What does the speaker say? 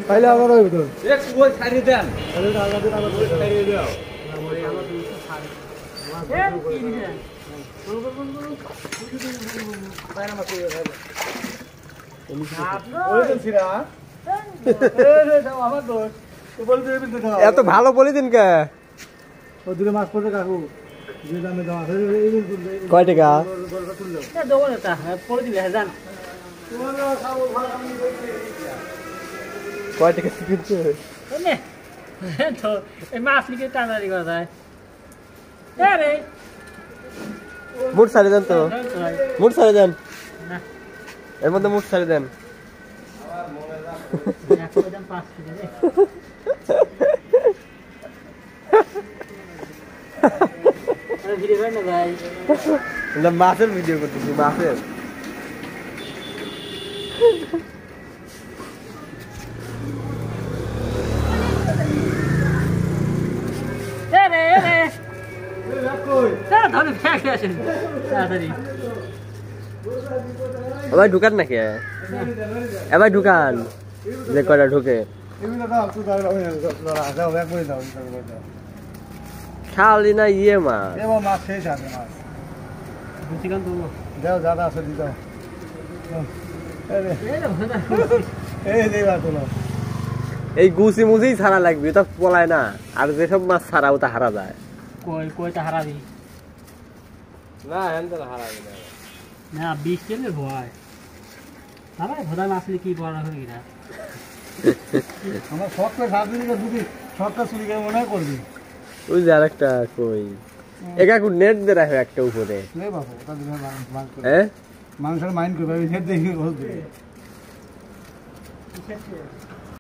তাইলে আমার ওই তো এক ওই ছাড়ি দেন তাহলে টাকা দিন আমার ওই ছাড়িয়ে দাও এত ভালো বলে দিন কে ও দুটো মাছ পড়ে কাকু যে দামে দাও কয় টাকা দেবো না পরে দিলে জান কয় টাকা কিনছে তো এই মাছ লিখে টানারি করা যায় রে মুট সারি দেন তো মুট সারি দেন না এর মধ্যে মুট সারি দেন মাছের ভিডিও করতেছি মাছের এবার ঢুকান নাকি এবার ঢুকান যে কয়টা ঢুকে খালি না ইয়ে মাছ মাছ শেষ আছে মাছ দাও দাদা আছে দিতে এই গুছি মুছি ছাড়া লাগবে তো পলায় না আর যেসব মাছ ছাড়া ওটা হারা যায় কয়টা হারাবি না এনতে হারাবি না না 20 কেলে ভয় বাবা ভোদা মাছ কি বড় হবে না আমার শখটা সারাদিন দুটি শখটা চুরি করে মনে করবি ওই যে আরেকটা কই একা নেট দে রাখো একটা উপরে হ্যাঁ মানুষের মাইন্ড করবে নেট দেখি